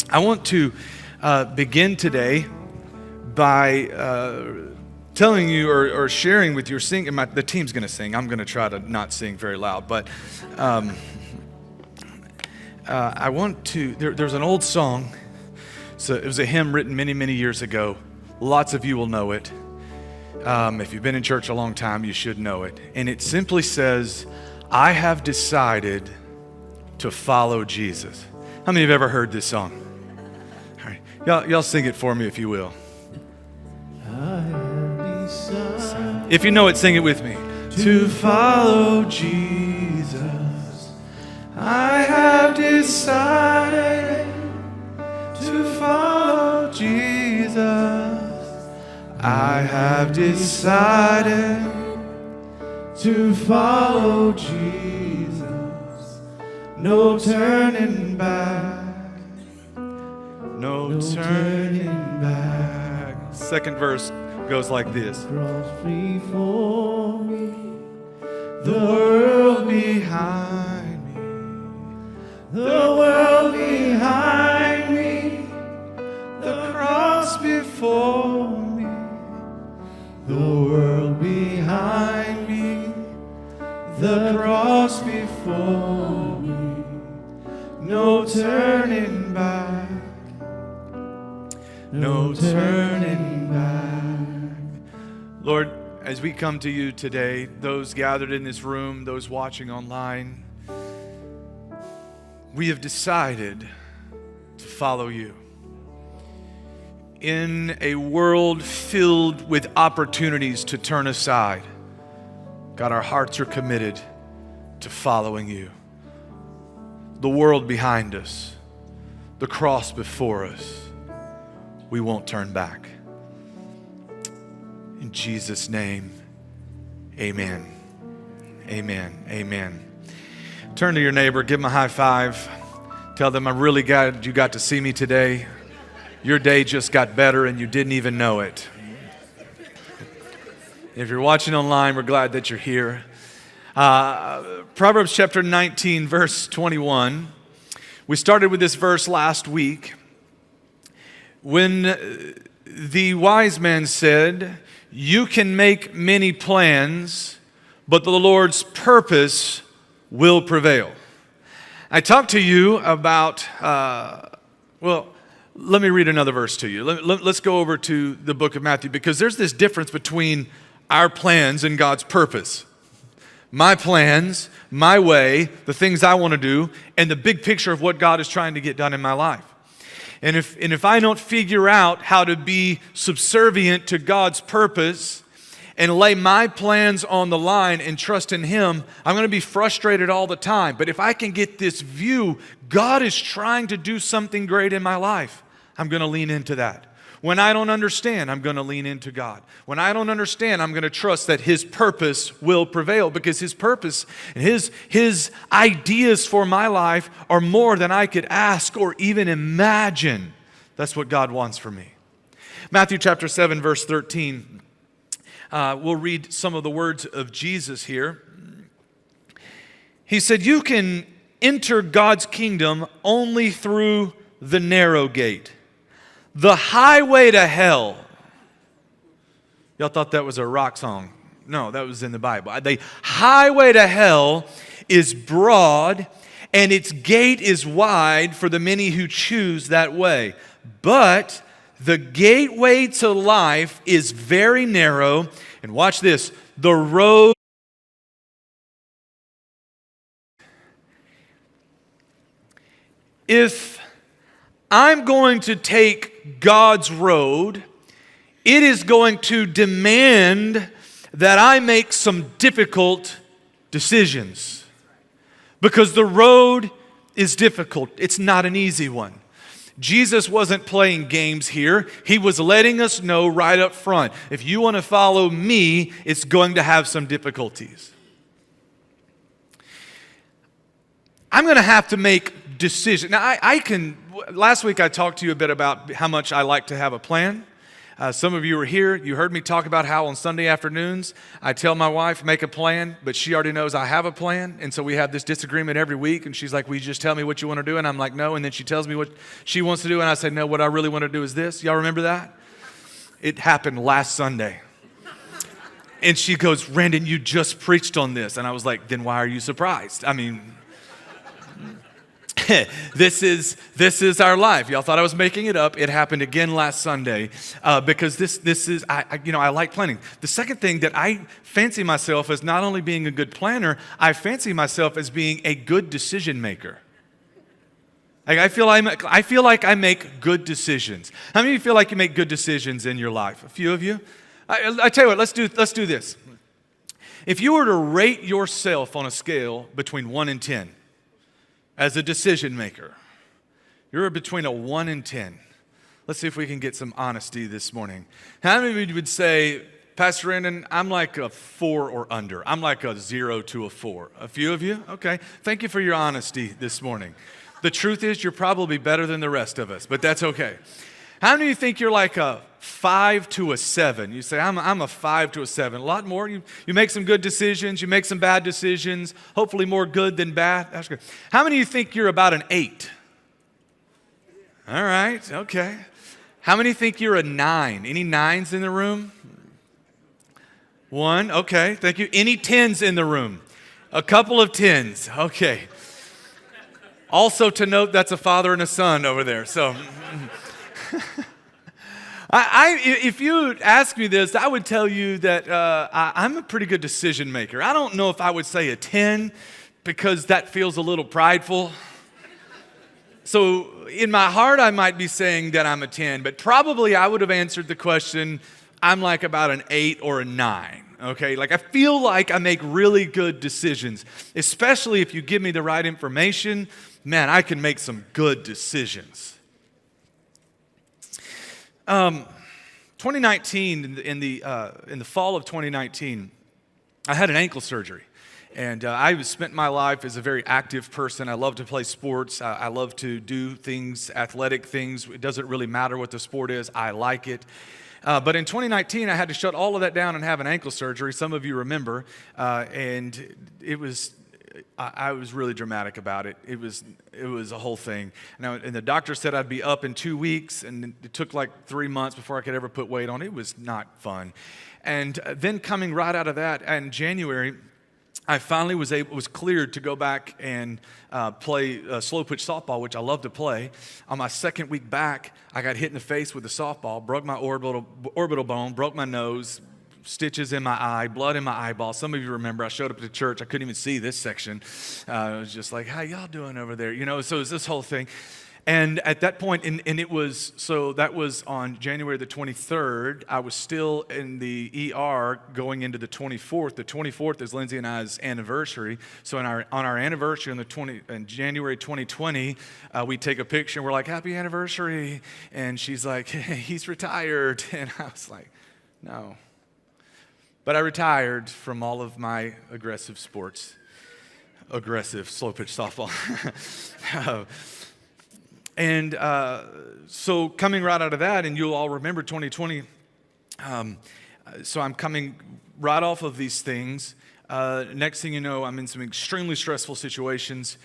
I want to begin today by telling you or sharing with you, singing. The team's going to sing. I'm going to try to not sing very loud, but I want to. There's an old song. So it was a hymn written many, many years ago. Lots of you will know it. If you've been in church a long time, you should know it. And it simply says, "I have decided to follow Jesus." How many have ever heard this song? All right, y'all sing it for me if you will. If you know it, sing it with me. To follow Jesus, I have decided to follow Jesus. I have decided to follow Jesus. No turning back. No turning back. Second verse goes like this. Cross before me, the world behind me, the world behind me, the cross before me, the world behind me, the cross before me, no turning back, no turning back. Lord, as we come to you today, those gathered in this room, those watching online, we have decided to follow you. In a world filled with opportunities to turn aside, God, our hearts are committed to following you. The world behind us, the cross before us, we won't turn back. In Jesus' name, amen. Amen. Amen. Turn to your neighbor, give them a high five. Tell them, I'm really glad you got to see me today. Your day just got better and you didn't even know it. If you're watching online, we're glad that you're here. Proverbs chapter 19, verse 21. We started with this verse last week. When the wise man said, "You can make many plans, but the Lord's purpose will prevail." I talked to you about, let me read another verse to you. Let's go over to the book of Matthew, because there's this difference between our plans and God's purpose. My plans, my way, the things I want to do, and the big picture of what God is trying to get done in my life. And if I don't figure out how to be subservient to God's purpose and lay my plans on the line and trust in Him, I'm going to be frustrated all the time. But if I can get this view, God is trying to do something great in my life, I'm going to lean into that. When I don't understand, I'm going to lean into God. When I don't understand, I'm going to trust that His purpose will prevail, because His purpose and His ideas for my life are more than I could ask or even imagine. That's what God wants for me. Matthew chapter 7, verse 13. We'll read some of the words of Jesus here. He said, "You can enter God's kingdom only through the narrow gate. The highway to hell." Y'all thought that was a rock song. No, that was in the Bible. The highway to hell is broad, and its gate is wide for the many who choose that way. But the gateway to life is very narrow, and watch this, the road. If I'm going to take God's road, it is going to demand that I make some difficult decisions, because the road is difficult. It's not an easy one. Jesus wasn't playing games here. He was letting us know right up front, if you want to follow me, it's going to have some difficulties. I'm going to have to make decisions. Now, last week I talked to you a bit about how much I like to have a plan. Some of you are here. You heard me talk about how on Sunday afternoons I tell my wife, make a plan, but she already knows I have a plan. And so we have this disagreement every week. And she's like, will you just tell me what you want to do? And I'm like, no. And then she tells me what she wants to do. And I say, no, what I really want to do is this. Y'all remember that? It happened last Sunday. And she goes, Randon, you just preached on this. And I was like, then why are you surprised? I mean, this is our life. Y'all thought I was making it up. It happened again last Sunday because this is, I like planning. The second thing that I fancy myself as not only being a good planner, I fancy myself as being a good decision maker. Like I feel like I make good decisions. How many of you feel like you make good decisions in your life? A few of you? I tell you what, let's do this. If you were to rate yourself on a scale between 1 and 10, as a decision maker, you're between a 1 and 10. Let's see if we can get some honesty this morning. How many of you would say, Pastor Randon, I'm like a 4 or under. I'm like a 0 to a 4. A few of you? Okay. Thank you for your honesty this morning. The truth is you're probably better than the rest of us, but that's okay. How many of you think you're like a 5 to a 7? You say, I'm a 5 to a 7. A lot more. You make some good decisions. You make some bad decisions. Hopefully more good than bad. That's good. How many of you think you're about an 8? All right. Okay. How many think you're a 9? Any 9s in the room? 1. Okay. Thank you. Any 10s in the room? A couple of 10s. Okay. Also to note, that's a father and a son over there. So... if you ask me this, I would tell you that I'm a pretty good decision maker. I don't know if I would say a 10 because that feels a little prideful. So in my heart, I might be saying that I'm a 10, but probably I would have answered the question, I'm like about an 8 or a 9. Okay, like I feel like I make really good decisions, especially if you give me the right information. Man, I can make some good decisions. 2019, in the fall of 2019, I had an ankle surgery. And I spent my life as a very active person. I love to play sports. I love to do things, athletic things. It doesn't really matter what the sport is. I like it. But in 2019, I had to shut all of that down and have an ankle surgery. Some of you remember. And it was... I was really dramatic about it. It was a whole thing. And the doctor said I'd be up in 2 weeks, and it took like 3 months before I could ever put weight on. It was not fun. And then coming right out of that, in January, I finally was cleared to go back and play slow pitch softball, which I love to play. On my second week back, I got hit in the face with a softball, broke my orbital bone, broke my nose, stitches in my eye, blood in my eyeball. Some of you remember I showed up at the church. I couldn't even see this section. I was just like, how y'all doing over there? So it was this whole thing. And at that point, that was on January the 23rd. I was still in the ER going into the 24th. The 24th is Lindsay and I's anniversary. So on our anniversary in January 2020, we take a picture and we're like, happy anniversary. And she's like, he's retired. And I was like, no. But I retired from all of my aggressive sports. Aggressive, slow pitch softball. So coming right out of that, and you'll all remember 2020, so I'm coming right off of these things. Next thing you know, I'm in some extremely stressful situations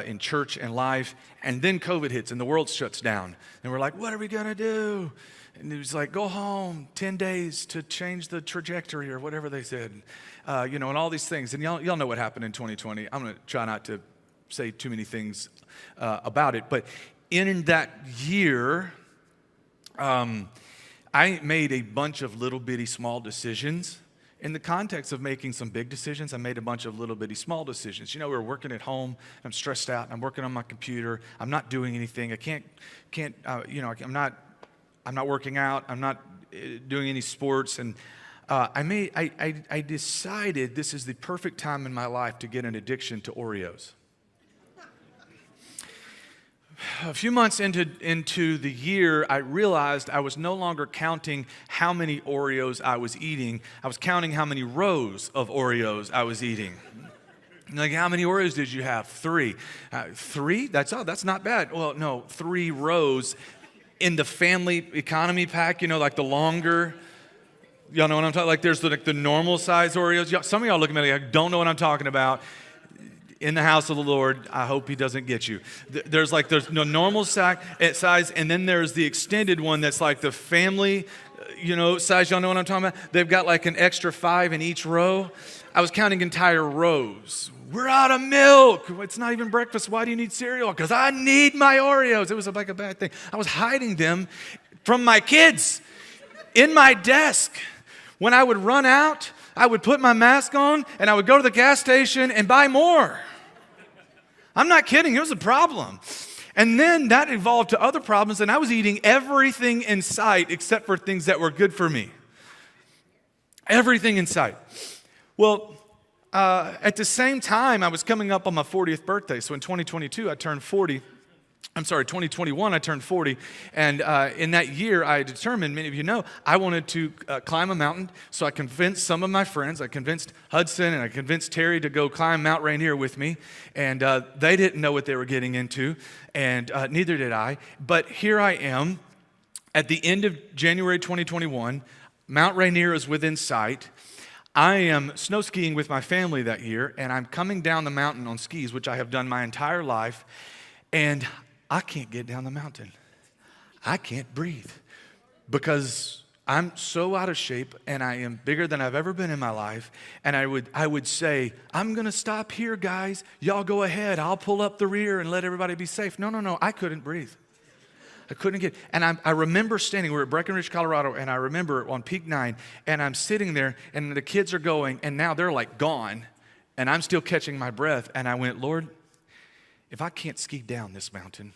in church and life, and then COVID hits and the world shuts down. And we're like, what are we going to do? And it was like, go home, 10 days to change the trajectory or whatever they said, and all these things. And y'all know what happened in 2020. I'm going to try not to say too many things about it. But in that year, I made a bunch of little bitty small decisions. In the context of making some big decisions, I made a bunch of little bitty small decisions. We were working at home. I'm stressed out. I'm working on my computer. I'm not doing anything. I can't. I'm not working out. I'm not doing any sports. And I decided this is the perfect time in my life to get an addiction to Oreos. A few months into the year, I realized I was no longer counting how many Oreos I was eating. I was counting how many rows of Oreos I was eating. Like, how many Oreos did you have? 3. 3? That's not bad. Well, no, 3 rows. in the family economy pack, like the longer, y'all know what I'm talking about? Like there's the normal size Oreos. Some of y'all looking at me like, don't know what I'm talking about. In the house of the Lord, I hope he doesn't get you. There's no normal size, and then there's the extended one that's like the family, size. Y'all know what I'm talking about? They've got like an extra 5 in each row. I was counting entire rows. We're out of milk. It's not even breakfast. Why do you need cereal? Because I need my Oreos. It was like a bad thing. I was hiding them from my kids in my desk. When I would run out, I would put my mask on and I would go to the gas station and buy more. I'm not kidding. It was a problem. And then that evolved to other problems, and I was eating everything in sight except for things that were good for me. Everything in sight. Well, at the same time, I was coming up on my 40th birthday. So in 2022, I turned 40. 2021, I turned 40. And in that year, I determined, many of you know, I wanted to climb a mountain. So I convinced some of my friends. I convinced Hudson and I convinced Terry to go climb Mount Rainier with me. And they didn't know what they were getting into, and neither did I. But here I am at the end of January 2021. Mount Rainier is within sight. I am snow skiing with my family that year, and I'm coming down the mountain on skis, which I have done my entire life, and I can't get down the mountain. I can't breathe because I'm so out of shape, and I am bigger than I've ever been in my life, and I would say, I'm going to stop here, guys. Y'all go ahead. I'll pull up the rear and let everybody be safe. No. I couldn't breathe. I couldn't get, and I remember standing, we're at Breckenridge, Colorado, and I remember on Peak 9, and I'm sitting there, and the kids are going, and now they're like gone, and I'm still catching my breath, and I went, Lord, if I can't ski down this mountain,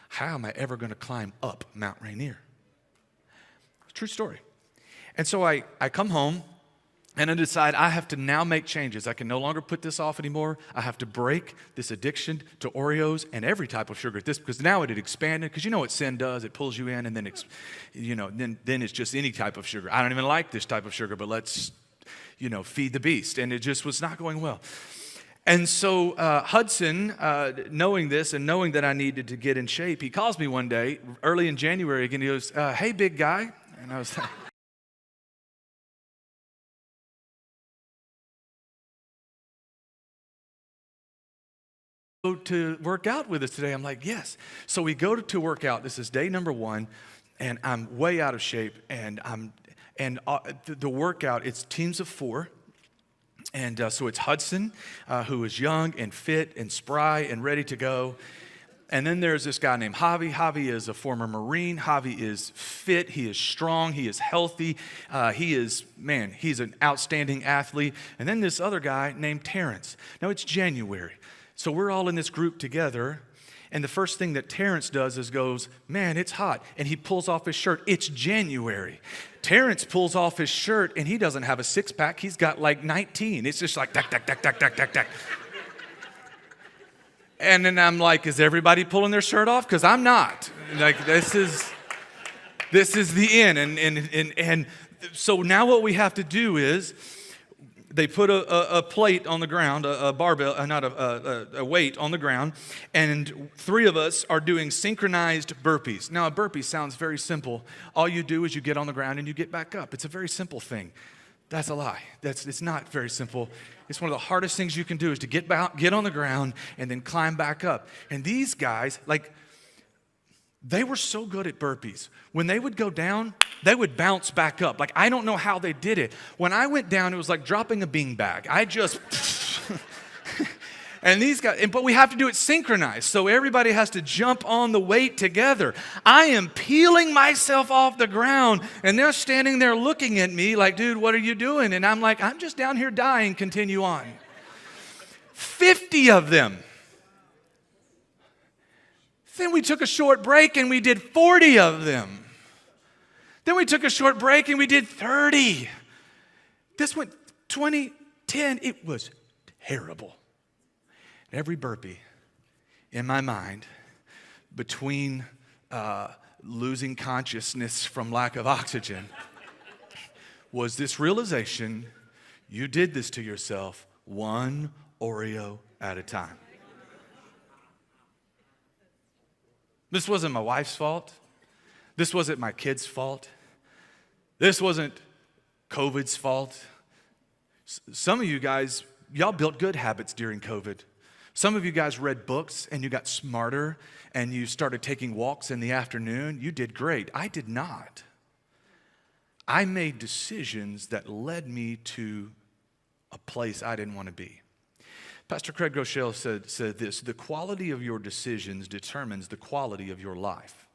how am I ever going to climb up Mount Rainier? True story. And so I come home, and I decide I have to now make changes. I can no longer put this off anymore. I have to break this addiction to Oreos and every type of sugar at this, because now it had expanded. Because you know what sin does? It pulls you in, and then then it's just any type of sugar. I don't even like this type of sugar, but let's, feed the beast. And it just was not going well. And so Hudson, knowing this and knowing that I needed to get in shape, he calls me one day, early in January again. He goes, hey, big guy. And I was like, to work out with us today? I'm like, yes. So we go to work out. This is day number 1, and I'm way out of shape. And the workout, it's teams of 4. And so it's Hudson, who is young and fit and spry and ready to go. And then there's this guy named Javi. Javi is a former Marine. Javi is fit. He is strong. He is healthy. He's an outstanding athlete. And then this other guy named Terrence. Now it's January. So we're all in this group together, and the first thing that Terrence does is goes, man, it's hot, and he pulls off his shirt. It's January. Terrence pulls off his shirt, and he doesn't have a 6-pack. He's got like 19. It's just like, tack, tack, tack, tack, tack, tack, tack. And then I'm like, is everybody pulling their shirt off? Because I'm not. Like, this is the end. And so now what we have to do is, they put a plate on the ground, a barbell, not a weight on the ground, and 3 of us are doing synchronized burpees. Now, a burpee sounds very simple. All you do is you get on the ground and you get back up. It's a very simple thing. That's a lie. It's not very simple. It's one of the hardest things you can do is to get on the ground and then climb back up. And these guys, they were so good at burpees. When they would go down, they would bounce back up. Like, I don't know how they did it. When I went down, it was like dropping a beanbag. I just, and these guys, but we have to do it synchronized. So everybody has to jump on the weight together. I am peeling myself off the ground, and they're standing there looking at me like, dude, what are you doing? And I'm like, I'm just down here dying, continue on. 50 of them. Then we took a short break and we did 40 of them. Then we took a short break and we did 30. This went 20, 10. It was terrible. Every burpee in my mind, between losing consciousness from lack of oxygen, was this realization: you did this to yourself, 1 Oreo at a time. This wasn't my wife's fault. This wasn't my kids' fault. This wasn't COVID's fault. Some of you guys, y'all built good habits during COVID. Some of you guys read books and you got smarter and you started taking walks in the afternoon. You did great. I did not. I made decisions that led me to a place I didn't want to be. Pastor Craig Groeschel said this: the quality of your decisions determines the quality of your life.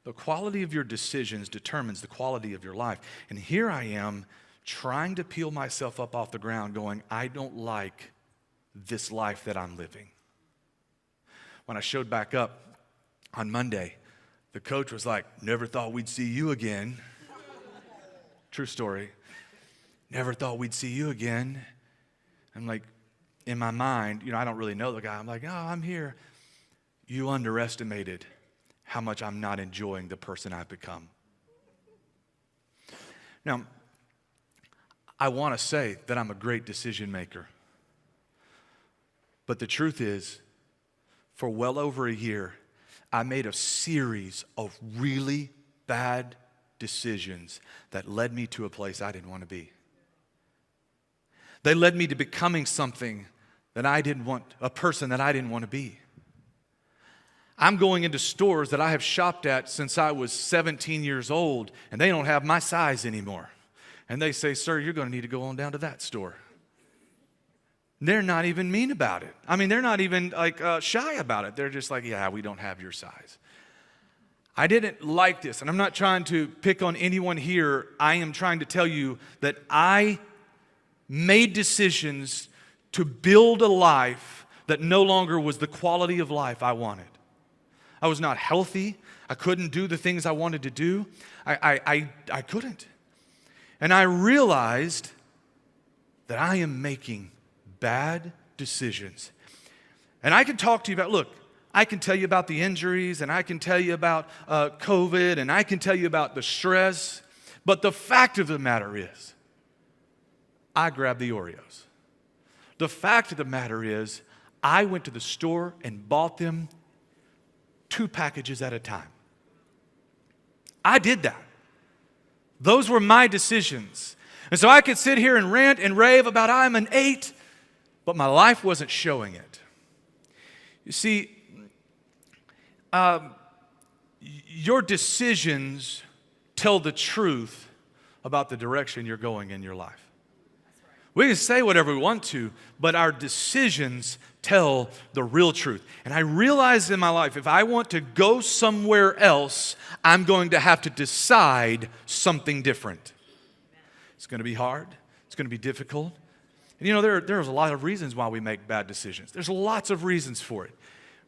The quality of your decisions determines the quality of your life. And here I am trying to peel myself up off the ground going, I don't like this life that I'm living. When I showed back up on Monday, the coach was like, never thought we'd see you again. True story. Never thought we'd see you again. I'm like, in my mind, I don't really know the guy. I'm like, oh, I'm here. You underestimated how much I'm not enjoying the person I've become. Now, I want to say that I'm a great decision maker. But the truth is, for well over a year, I made a series of really bad decisions that led me to a place I didn't want to be. They led me to becoming something that I didn't want, a person that I didn't want to be. I'm going into stores that I have shopped at since I was 17 years old, and they don't have my size anymore. And they say, sir, you're going to need to go on down to that store. They're not even mean about it. I mean, they're not even shy about it. They're just like, yeah, we don't have your size. I didn't like this, and I'm not trying to pick on anyone here. I am trying to tell you that I made decisions to build a life that no longer was the quality of life I wanted. I was not healthy. I couldn't do the things I wanted to do. I couldn't. And I realized that I am making bad decisions. And I can talk to you about, look, I can tell you about the injuries, and I can tell you about COVID, and I can tell you about the stress. But the fact of the matter is, I grabbed the Oreos. The fact of the matter is, I went to the store and bought them 2 packages at a time. I did that. Those were my decisions. And so I could sit here and rant and rave about I'm an 8, but my life wasn't showing it. You see, your decisions tell the truth about the direction you're going in your life. We can say whatever we want to, but our decisions tell the real truth. And I realized in my life, if I want to go somewhere else, I'm going to have to decide something different. It's going to be hard. It's going to be difficult. And there's a lot of reasons why we make bad decisions. There's lots of reasons for it.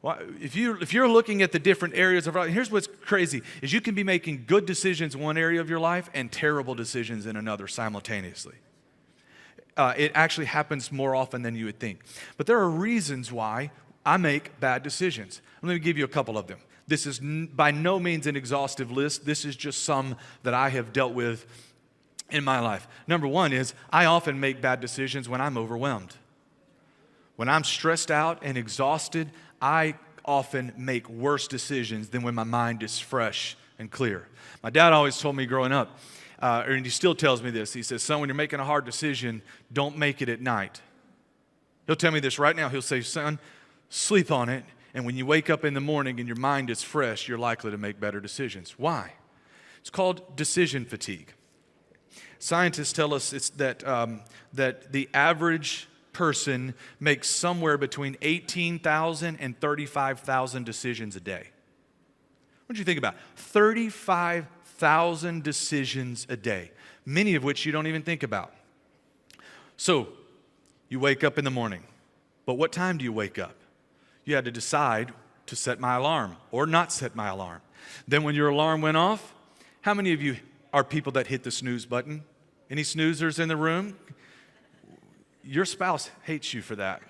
Well, if you're looking at the different areas of life, here's what's crazy, is you can be making good decisions in one area of your life and terrible decisions in another simultaneously. It actually happens more often than you would think. But there are reasons why I make bad decisions. Let me give you a couple of them. This is by no means an exhaustive list. This is just some that I have dealt with in my life. Number one is I often make bad decisions when I'm overwhelmed. When I'm stressed out and exhausted, I often make worse decisions than when my mind is fresh and clear. My dad always told me growing up, and he still tells me this. He says, son, when you're making a hard decision, don't make it at night. He'll tell me this right now. He'll say, son, sleep on it, and when you wake up in the morning and your mind is fresh, you're likely to make better decisions. Why? It's called decision fatigue. Scientists tell us it's that the average person makes somewhere between 18,000 and 35,000 decisions a day. What do you think about? 35,000 decisions a day, many of which you don't even think about. So, you wake up in the morning, but what time do you wake up? You had to decide to set my alarm or not set my alarm. Then when your alarm went off, how many of you are people that hit the snooze button? Any snoozers in the room? Your spouse hates you for that.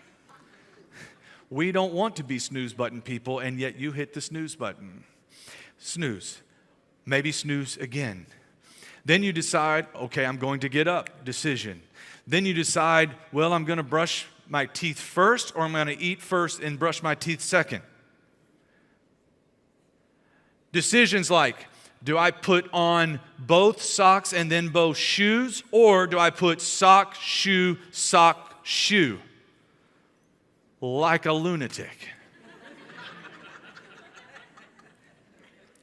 We don't want to be snooze button people, and yet you hit the snooze button. Snooze. Maybe snooze again. Then you decide, okay, I'm going to get up. Decision. Then you decide, well, I'm going to brush my teeth first, or I'm going to eat first and brush my teeth second. Decisions like, do I put on both socks and then both shoes, or do I put sock, shoe, like a lunatic?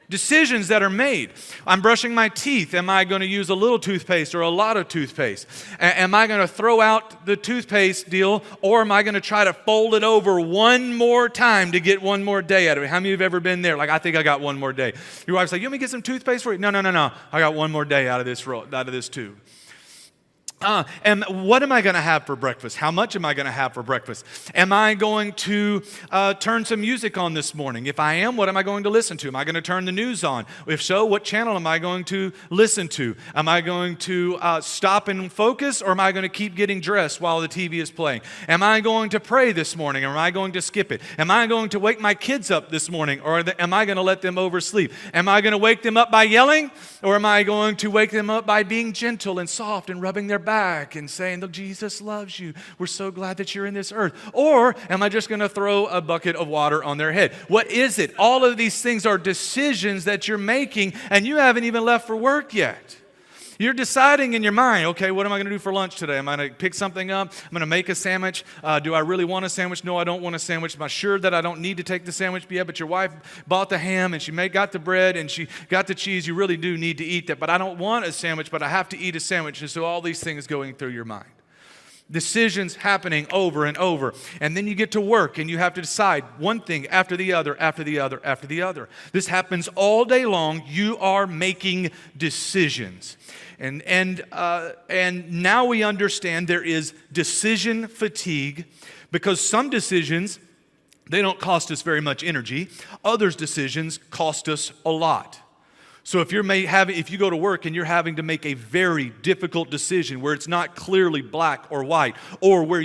Decisions that are made. I'm brushing my teeth. Am I going to use a little toothpaste or a lot of toothpaste? Am I going to throw out the toothpaste deal, or am I going to try to fold it over one more time to get one more day out of it? How many of you have ever been there? Like, I think I got one more day. Your wife's like, you want me to get some toothpaste for you? No. I got one more day out of this tube. And what am I going to have for breakfast? How much am I going to have for breakfast? Am I going to turn some music on this morning? If I am, what am I going to listen to? Am I going to turn the news on? If so, what channel am I going to listen to? Am I going to stop and focus, or am I going to keep getting dressed while the TV is playing? Am I going to pray this morning, or am I going to skip it? Am I going to wake my kids up this morning, or am I going to let them oversleep? Am I going to wake them up by yelling, or am I going to wake them up by being gentle and soft and rubbing their back and saying, look, Jesus loves you. We're so glad that you're in this earth. Or am I just going to throw a bucket of water on their head? What is it? All of these things are decisions that you're making, and you haven't even left for work yet. You're deciding in your mind, okay, what am I going to do for lunch today? Am I going to pick something up? I'm going to make a sandwich. Do I really want a sandwich? No, I don't want a sandwich. Am I sure that I don't need to take the sandwich? Yeah, but your wife bought the ham, and she got the bread, and she got the cheese. You really do need to eat that. But I don't want a sandwich, but I have to eat a sandwich. And so all these things going through your mind. Decisions happening over and over. And then you get to work and you have to decide one thing after the other, after the other, after the other. This happens all day long. You are making decisions. And now we understand there is decision fatigue, because some decisions, they don't cost us very much energy. Others decisions cost us a lot. So if you go to work and you're having to make a very difficult decision where it's not clearly black or white, or where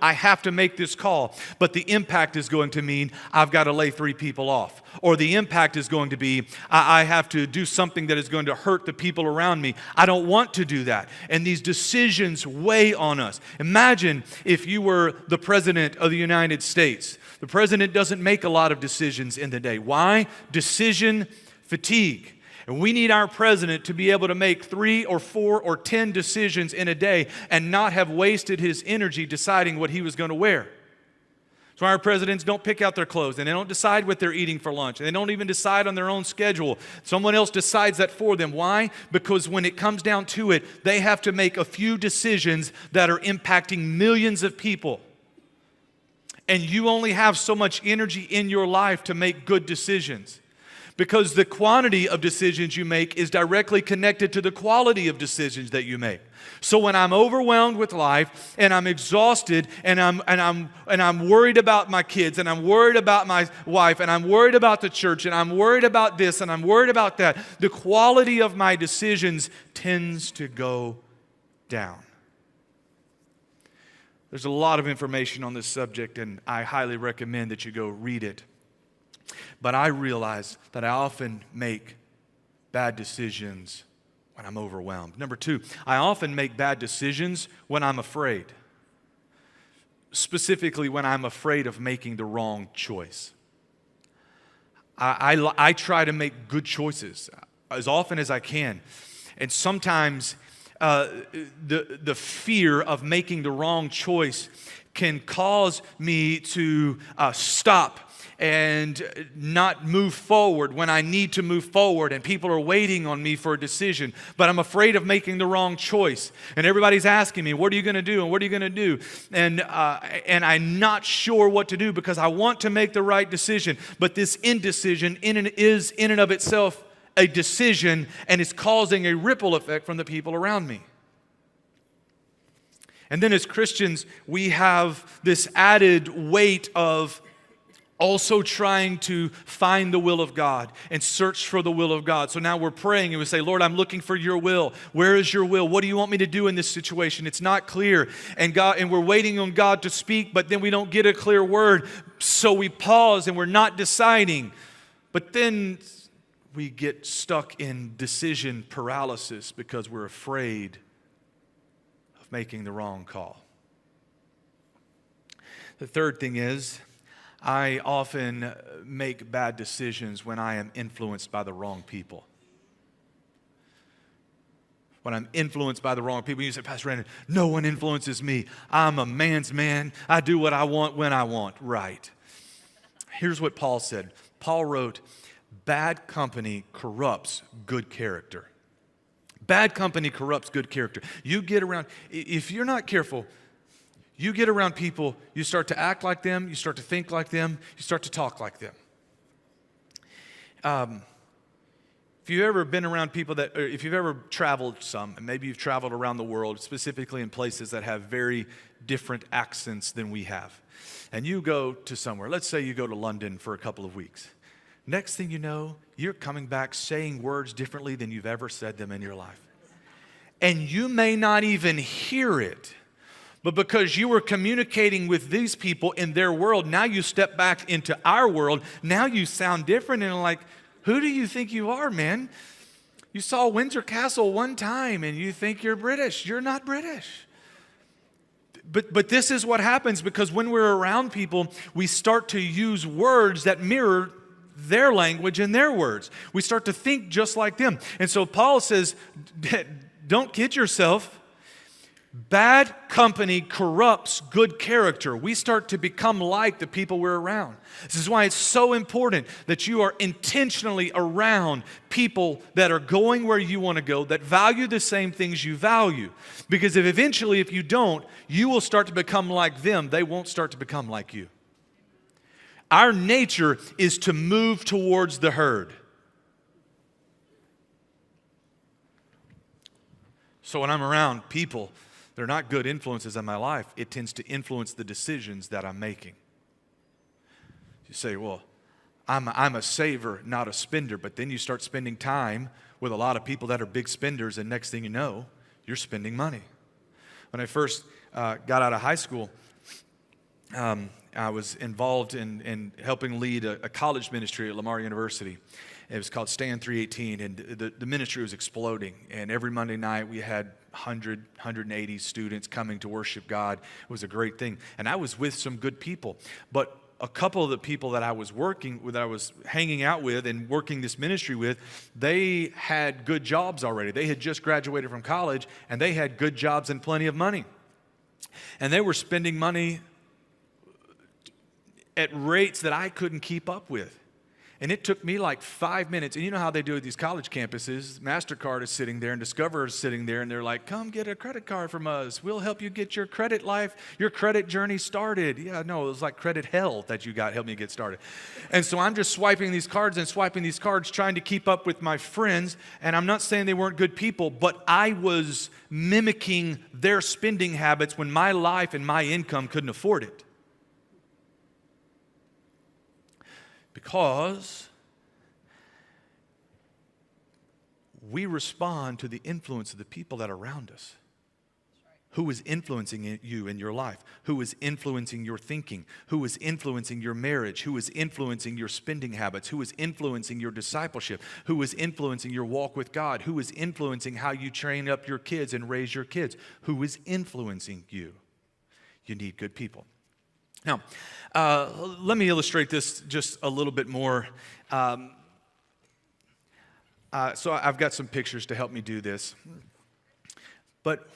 I have to make this call, but the impact is going to mean I've got to lay 3 people off, or the impact is going to be I have to do something that is going to hurt the people around me. I don't want to do that. And these decisions weigh on us. Imagine if you were the President of the United States. The President doesn't make a lot of decisions in the day. Why? Decision fatigue. And we need our president to be able to make 3 or 4 or 10 decisions in a day and not have wasted his energy deciding what he was going to wear. That's why our presidents don't pick out their clothes, and they don't decide what they're eating for lunch, and they don't even decide on their own schedule. Someone else decides that for them. Why? Because when it comes down to it, they have to make a few decisions that are impacting millions of people. And you only have so much energy in your life to make good decisions, because the quantity of decisions you make is directly connected to the quality of decisions that you make. So when I'm overwhelmed with life and I'm exhausted and I'm worried about my kids and I'm worried about my wife and I'm worried about the church and I'm worried about this and I'm worried about that, the quality of my decisions tends to go down. There's a lot of information on this subject, and I highly recommend that you go read it. But I realize that I often make bad decisions when I'm overwhelmed. Number 2, I often make bad decisions when I'm afraid. Specifically, when I'm afraid of making the wrong choice. I try to make good choices as often as I can. And sometimes the fear of making the wrong choice can cause me to stop and not move forward when I need to move forward, and people are waiting on me for a decision, but I'm afraid of making the wrong choice. And everybody's asking me, what are you going to do? And what are you going to do? And I'm not sure what to do because I want to make the right decision, but this indecision is in and of itself a decision, and it's causing a ripple effect from the people around me. And then as Christians, we have this added weight of also trying to find the will of God and search for the will of God. So now we're praying and we say, Lord, I'm looking for your will. Where is your will? What do you want me to do in this situation? It's not clear. And we're waiting on God to speak, but then we don't get a clear word. So we pause and we're not deciding. But then we get stuck in decision paralysis because we're afraid of making the wrong call. The third thing is, I often make bad decisions when I am influenced by the wrong people. When I'm influenced by the wrong people. You say, Pastor Randon, no one influences me. I'm a man's man. I do what I want when I want. Right. Here's what Paul said. Paul wrote, bad company corrupts good character. Bad company corrupts good character. You get around, if you're not careful, you get around people, you start to act like them, you start to think like them, you start to talk like them. If you've ever been around people that, or if you've ever traveled some, and maybe you've traveled around the world, specifically in places that have very different accents than we have, and you go to somewhere, let's say you go to London for a couple of weeks. Next thing you know, you're coming back saying words differently than you've ever said them in your life. And you may not even hear it, but because you were communicating with these people in their world, now you step back into our world, now you sound different, and like, who do you think you are, man? You saw Windsor Castle one time and you think you're British. You're not British. But this is what happens, because when we're around people, we start to use words that mirror their language and their words. We start to think just like them. And so Paul says, don't kid yourself. Bad company corrupts good character. We start to become like the people we're around. This is why it's so important that you are intentionally around people that are going where you want to go, that value the same things you value. Because if you don't, you will start to become like them. They won't start to become like you. Our nature is to move towards the herd. So when I'm around people, they're not good influences in my life. It tends to influence the decisions that I'm making. You say, well, I'm a saver, not a spender. But then you start spending time with a lot of people that are big spenders, and next thing you know, you're spending money. When I first got out of high school, I was involved in helping lead a college ministry at Lamar University. It was called Stand 318, and the ministry was exploding. And every Monday night we had 180 students coming to worship God. It was a great thing. And I was with some good people. But a couple of the people that I was working with, that I was hanging out with and working this ministry with, they had good jobs already. They had just graduated from college, and they had good jobs and plenty of money. And they were spending money at rates that I couldn't keep up with. And it took me like 5 minutes. And you know how they do at these college campuses. MasterCard is sitting there and Discover is sitting there, and they're like, come get a credit card from us. We'll help you get your credit journey started. Yeah, no, it was like credit hell that you got, help me get started. And so I'm just swiping these cards, trying to keep up with my friends. And I'm not saying they weren't good people, but I was mimicking their spending habits when my life and my income couldn't afford it. Because we respond to the influence of the people that are around us. Who is influencing you in your life? Who is influencing your thinking? Who is influencing your marriage? Who is influencing your spending habits? Who is influencing your discipleship? Who is influencing your walk with God? Who is influencing how you train up your kids and raise your kids? Who is influencing you? You need good people. Now, let me illustrate this just a little bit more. So I've got some pictures to help me do this. But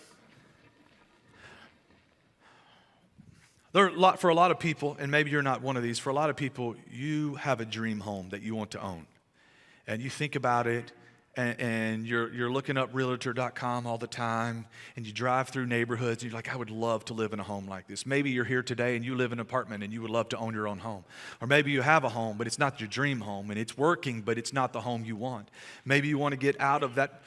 for a lot of people, and maybe you're not one of these, for a lot of people, you have a dream home that you want to own. And you think about it, and you're looking up realtor.com all the time, and you drive through neighborhoods, and you're like, I would love to live in a home like this. Maybe you're here today and you live in an apartment and you would love to own your own home. Or maybe you have a home, but it's not your dream home, and it's working, but it's not the home you want. Maybe you want to get out of that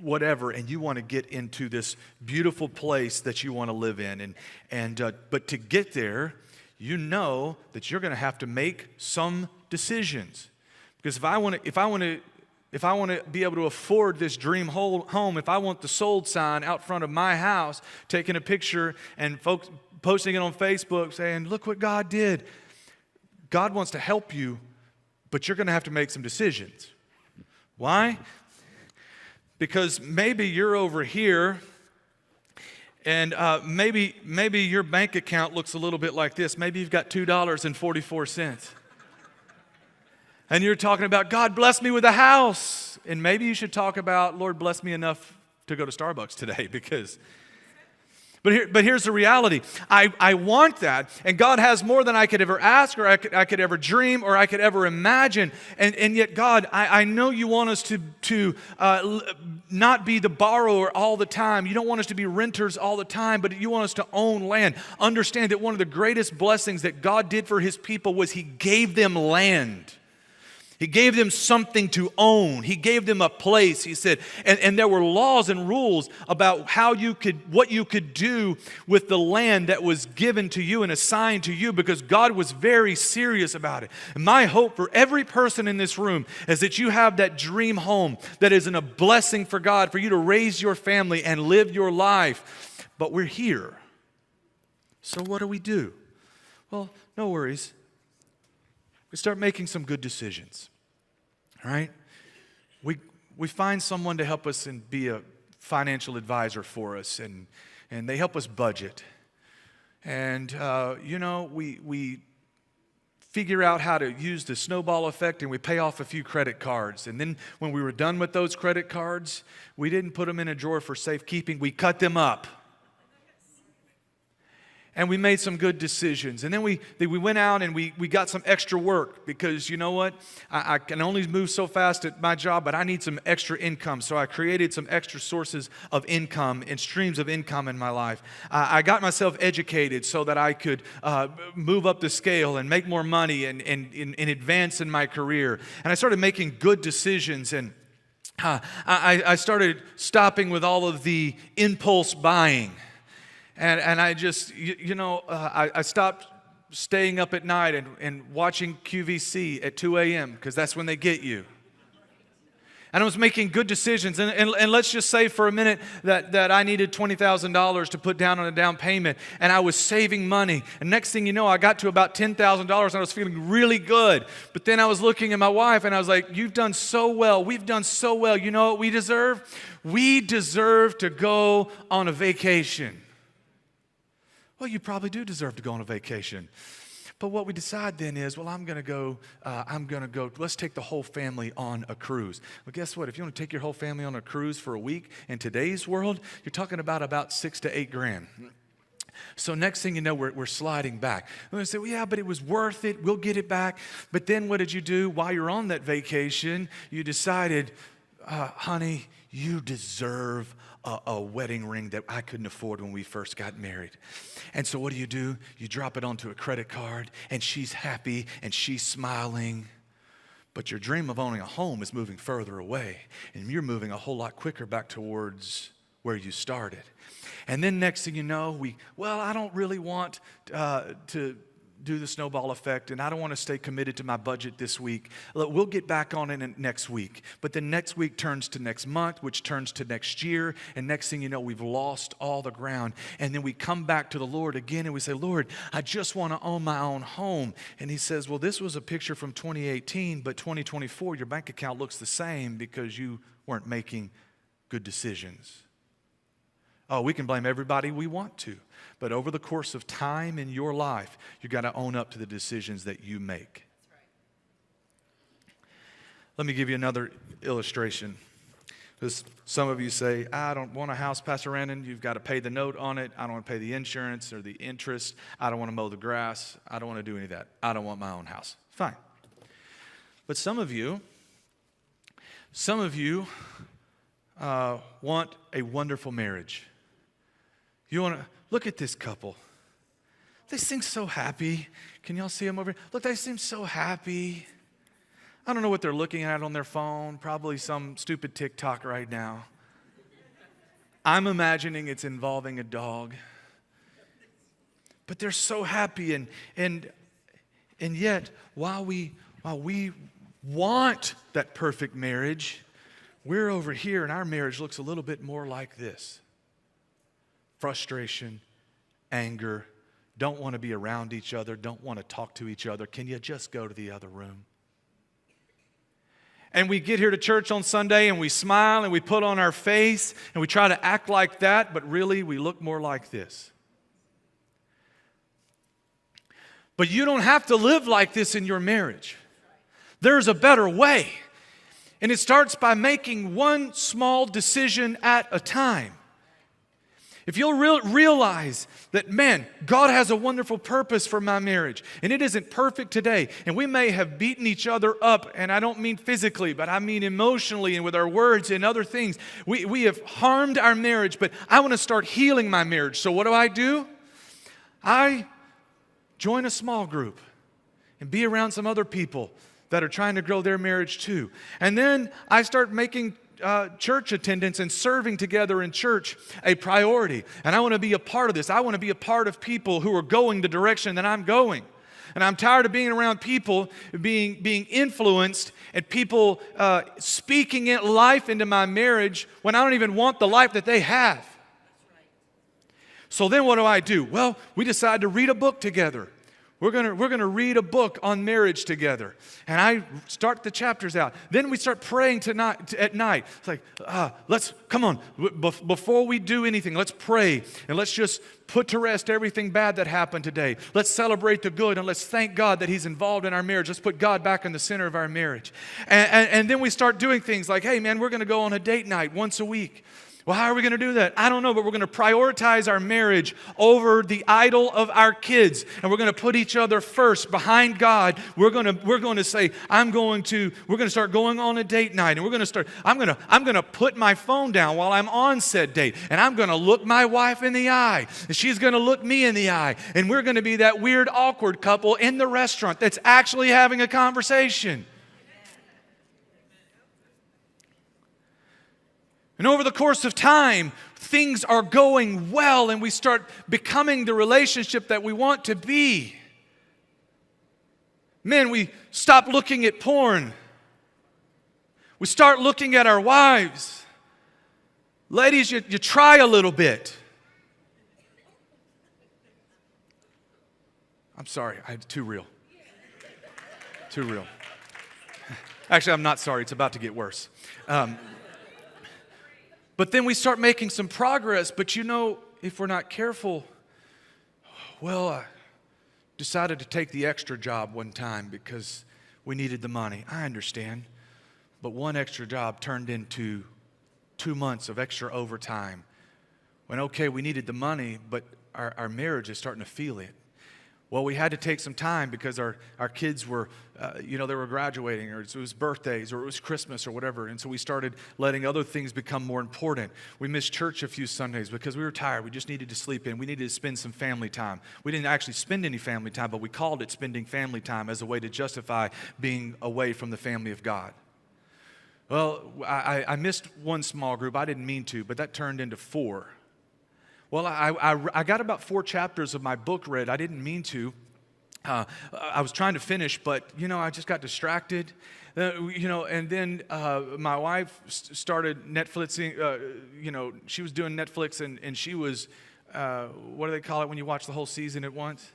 whatever, and you want to get into this beautiful place that you want to live in. But to get there, you know that you're going to have to make some decisions. Because if I want to be able to afford this dream home, if I want the sold sign out front of my house, taking a picture and folks posting it on Facebook saying, look what God did. God wants to help you, but you're going to have to make some decisions. Why? Because maybe you're over here, and maybe your bank account looks a little bit like this. Maybe you've got $2.44. And you're talking about, God, bless me with a house. And maybe you should talk about, Lord, bless me enough to go to Starbucks today because... But here's the reality. I want that, and God has more than I could ever ask or I could ever dream or I could ever imagine. And yet, God, I know you want us to not be the borrower all the time. You don't want us to be renters all the time, but you want us to own land. Understand that one of the greatest blessings that God did for his people was he gave them land. He gave them something to own. He gave them a place, he said. And there were laws and rules about what you could do with the land that was given to you and assigned to you because God was very serious about it. And my hope for every person in this room is that you have that dream home that is a blessing for God, for you to raise your family and live your life. But we're here. So what do? Well, no worries. We start making some good decisions, all right? We find someone to help us and be a financial advisor for us, and they help us budget. And, we figure out how to use the snowball effect, and we pay off a few credit cards. And then when we were done with those credit cards, we didn't put them in a drawer for safekeeping. We cut them up. And we made some good decisions. And then we went out and we got some extra work because you know what? I can only move so fast at my job, but I need some extra income. So I created some extra sources of income and streams of income in my life. I got myself educated so that I could move up the scale and make more money and advance in my career. And I started making good decisions, and I started stopping with all of the impulse buying. And I just, I stopped staying up at night and watching QVC at 2 a.m. because that's when they get you. And I was making good decisions. And let's just say for a minute that I needed $20,000 to put down on a down payment. And I was saving money. And next thing you know, I got to about $10,000 and I was feeling really good. But then I was looking at my wife and I was like, you've done so well. We've done so well. You know what we deserve? We deserve to go on a vacation. Well, you probably do deserve to go on a vacation. But what we decide then is, well, I'm going to go, let's take the whole family on a cruise. Well, guess what? If you want to take your whole family on a cruise for a week in today's world, you're talking about $6 to $8 grand. So next thing you know, we're sliding back. And we say, well, yeah, but it was worth it. We'll get it back. But then what did you do while you're on that vacation? You decided, honey, you deserve a wedding ring that I couldn't afford when we first got married. And so what do? You drop it onto a credit card, and she's happy, and she's smiling. But your dream of owning a home is moving further away, and you're moving a whole lot quicker back towards where you started. And then next thing you know, I don't really want to do the snowball effect, and I don't want to stay committed to my budget this week. Look, we'll get back on it next week. But then next week turns to next month, which turns to next year, and next thing you know, we've lost all the ground. And then we come back to the Lord again, and we say, Lord, I just want to own my own home. And he says, well, this was a picture from 2018, but 2024, your bank account looks the same because you weren't making good decisions. Oh, we can blame everybody we want to. But over the course of time in your life, you got to own up to the decisions that you make. That's right. Let me give you another illustration. Because some of you say, I don't want a house, Pastor Randon. You've got to pay the note on it. I don't want to pay the insurance or the interest. I don't want to mow the grass. I don't want to do any of that. I don't want my own house. Fine. But some of you want a wonderful marriage. You want to look at this couple. They seem so happy. Can y'all see them over here? Look, they seem so happy. I don't know what they're looking at on their phone. Probably some stupid TikTok right now. I'm imagining it's involving a dog. But they're so happy, and yet, while we want that perfect marriage, we're over here, and our marriage looks a little bit more like this. Frustration, anger, don't want to be around each other, don't want to talk to each other. Can you just go to the other room? And we get here to church on Sunday and we smile and we put on our face and we try to act like that, but really we look more like this. But you don't have to live like this in your marriage. There's a better way. And it starts by making one small decision at a time. If you'll realize that, man, God has a wonderful purpose for my marriage, and it isn't perfect today, and we may have beaten each other up, and I don't mean physically, but I mean emotionally and with our words and other things. We have harmed our marriage, but I want to start healing my marriage. So what do? I join a small group and be around some other people that are trying to grow their marriage too. And then I start making church attendance and serving together in church a priority. And I want to be a part of this. I want to be a part of people who are going the direction that I'm going. And I'm tired of being around people being influenced and people speaking life into my marriage when I don't even want the life that they have. So then what do? Well, we decide to read a book together. We're gonna read a book on marriage together. And I start the chapters out. Then we start praying at night. It's like, come on. Before we do anything, let's pray. And let's just put to rest everything bad that happened today. Let's celebrate the good and let's thank God that He's involved in our marriage. Let's put God back in the center of our marriage. And then we start doing things like, hey man, we're gonna go on a date night once a week. Well, how are we going to do that? I don't know, but we're going to prioritize our marriage over the idol of our kids. And we're going to put each other first behind God. We're going to say, we're going to start going on a date night. And I'm going to put my phone down while I'm on said date. And I'm going to look my wife in the eye. And she's going to look me in the eye. And we're going to be that weird, awkward couple in the restaurant that's actually having a conversation. And over the course of time, things are going well and we start becoming the relationship that we want to be. Men, we stop looking at porn. We start looking at our wives. Ladies, you try a little bit. I'm sorry, too real. Too real. Actually, I'm not sorry, it's about to get worse. But then we start making some progress, but if we're not careful, I decided to take the extra job one time because we needed the money. I understand. But one extra job turned into 2 months of extra overtime. We needed the money, but our marriage is starting to feel it. Well, we had to take some time because our kids were, they were graduating, or it was birthdays, or it was Christmas, or whatever. And so we started letting other things become more important. We missed church a few Sundays because we were tired. We just needed to sleep in. We needed to spend some family time. We didn't actually spend any family time, but we called it spending family time as a way to justify being away from the family of God. Well, I missed one small group. I didn't mean to, but that turned into 4. Well, I got about 4 chapters of my book read. I didn't mean to. I was trying to finish, but, I just got distracted. And then my wife started Netflixing. She was doing Netflix, and she was, what do they call it when you watch the whole season at once?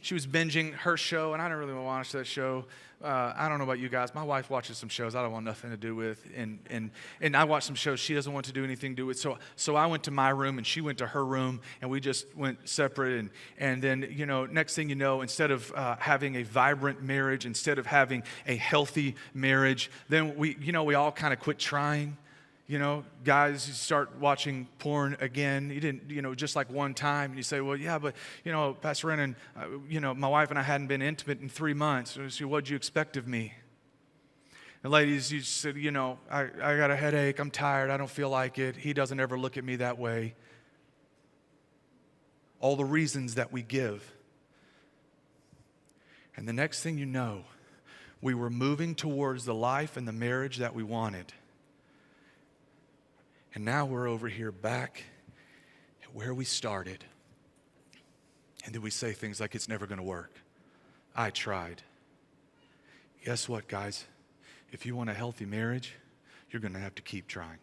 She was binging her show, and I didn't really want to watch that show. I don't know about you guys. My wife watches some shows I don't want nothing to do with, and I watch some shows she doesn't want to do anything to do with. So I went to my room, and she went to her room, and we just went separate. And then, next thing you know, instead of having a vibrant marriage, instead of having a healthy marriage, then we all kind of quit trying. Guys, you start watching porn again. You didn't, just like one time. And you say, well, yeah, but, Pastor Randon, my wife and I hadn't been intimate in 3 months. So what'd you expect of me? And ladies, you said, I got a headache. I'm tired. I don't feel like it. He doesn't ever look at me that way. All the reasons that we give. And the next thing you know, we were moving towards the life and the marriage that we wanted. And now we're over here back at where we started. And then we say things like, it's never going to work. I tried. Guess what, guys? If you want a healthy marriage, you're going to have to keep trying.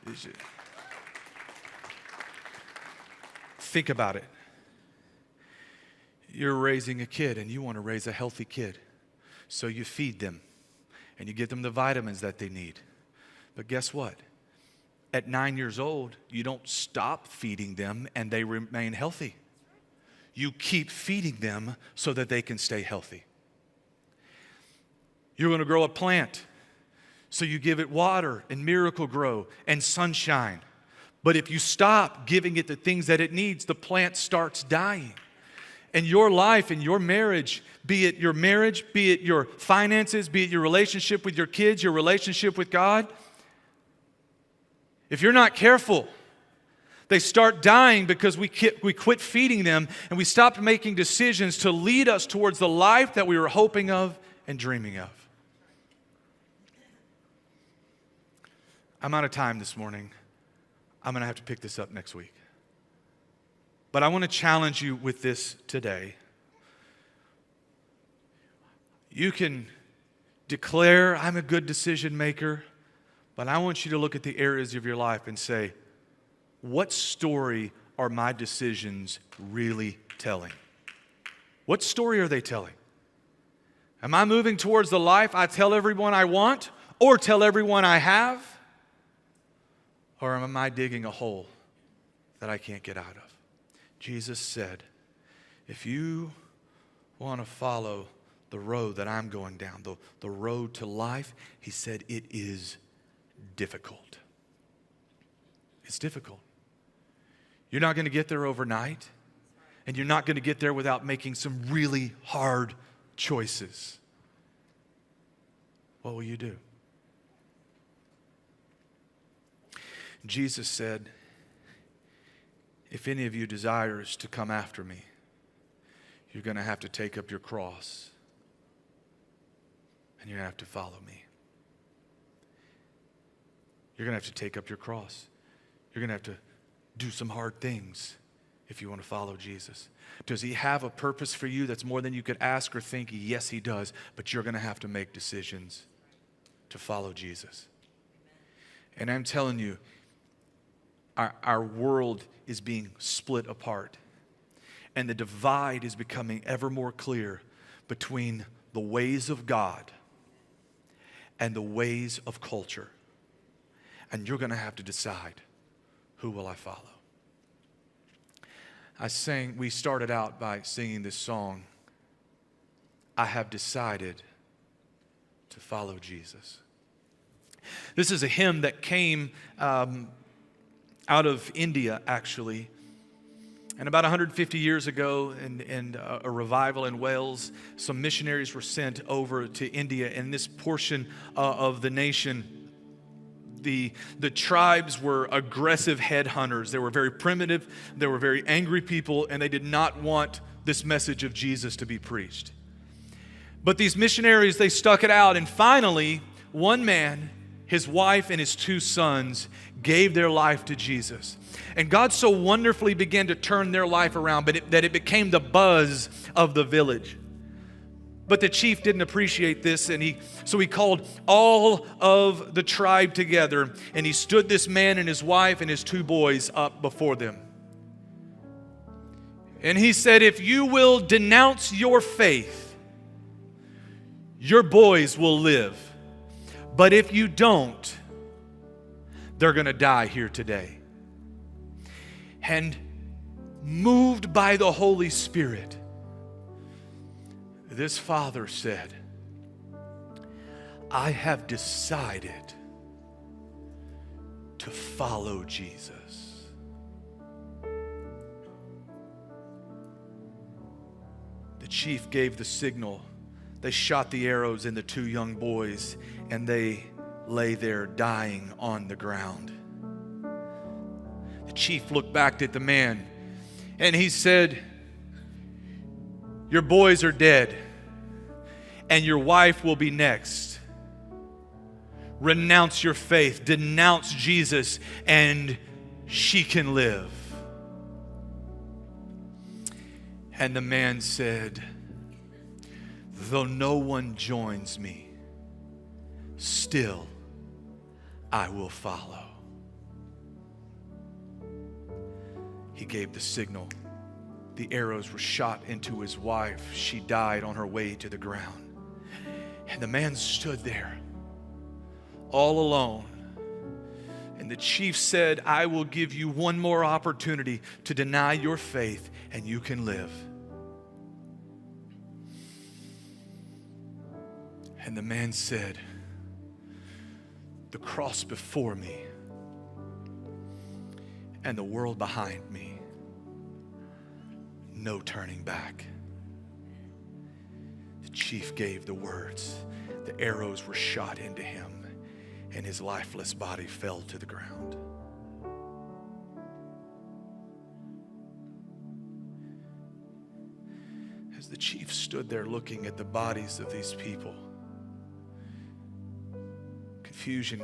That's right. Think about it. You're raising a kid and you want to raise a healthy kid. So you feed them. And you give them the vitamins that they need. But guess what? At 9 years old, you don't stop feeding them and they remain healthy. you keep feeding them so that they can stay healthy. You're going to grow a plant, so you give it water and miracle grow and sunshine. But if you stop giving it the things that it needs, the plant starts dying. And your life and your marriage, be it your finances, be it your relationship with your kids, your relationship with God, if you're not careful, they start dying because we quit feeding them and we stopped making decisions to lead us towards the life that we were hoping of and dreaming of. I'm out of time this morning. I'm going to have to pick this up next week. But I want to challenge you with this today. You can declare, I'm a good decision maker, but I want you to look at the areas of your life and say, what story are my decisions really telling? What story are they telling? Am I moving towards the life I tell everyone I want or tell everyone I have? Or am I digging a hole that I can't get out of? Jesus said, if you want to follow the road that I'm going down, the road to life, he said it is difficult. It's difficult. You're not going to get there overnight, and you're not going to get there without making some really hard choices. What will you do? Jesus said, if any of you desires to come after me, you're going to have to take up your cross and you're going to have to follow me. You're going to have to take up your cross. You're going to have to do some hard things if you want to follow Jesus. Does he have a purpose for you that's more than you could ask or think? Yes, he does. But you're going to have to make decisions to follow Jesus. And I'm telling you, our world is being split apart. And the divide is becoming ever more clear between the ways of God and the ways of culture. And you're going to have to decide, who will I follow? We started out by singing this song, I have decided to follow Jesus. This is a hymn that came out of India, actually. And about 150 years ago, in a revival in Wales, some missionaries were sent over to India. In this portion of the nation, the tribes were aggressive headhunters. They were very primitive, they were very angry people, and they did not want this message of Jesus to be preached. But these missionaries, they stuck it out, and finally, one man, his wife, and his 2 sons gave their life to Jesus. And God so wonderfully began to turn their life around that it became the buzz of the village. But the chief didn't appreciate this, so he called all of the tribe together, and he stood this man and his wife and his 2 boys up before them. And he said, if you will denounce your faith, your boys will live. But if you don't, they're going to die here today. And moved by the Holy Spirit, this father said, I have decided to follow Jesus. The chief gave the signal. They shot the arrows in the 2 young boys, and they lay there dying on the ground. The chief looked back at the man, and he said, your boys are dead, and your wife will be next. Renounce your faith, denounce Jesus, and she can live. And the man said, though no one joins me, still I will follow. He gave the signal. The arrows were shot into his wife. She died on her way to the ground. And the man stood there all alone. And the chief said, I will give you one more opportunity to deny your faith, and you can live. And the man said, the cross before me and the world behind me, no turning back. The chief gave the words. The arrows were shot into him, and his lifeless body fell to the ground. As the chief stood there looking at the bodies of these people, confusion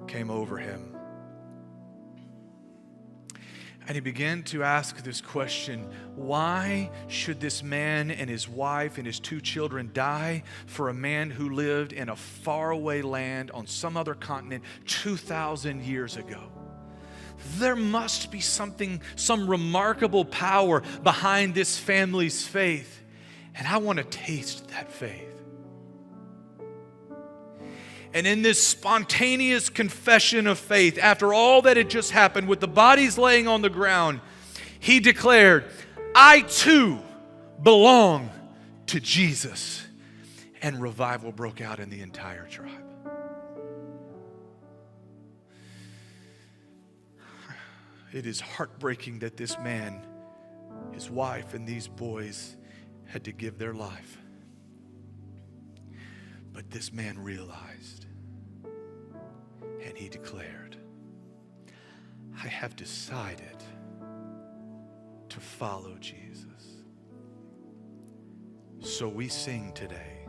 came over him. And he began to ask this question: why should this man and his wife and his 2 children die for a man who lived in a faraway land on some other continent 2,000 years ago? There must be something, some remarkable power behind this family's faith. And I want to taste that faith. And in this spontaneous confession of faith, after all that had just happened with the bodies laying on the ground, he declared, I too belong to Jesus. And revival broke out in the entire tribe. It is heartbreaking that this man, his wife, and these boys had to give their life. But this man realized, and he declared, I have decided to follow Jesus. So we sing today,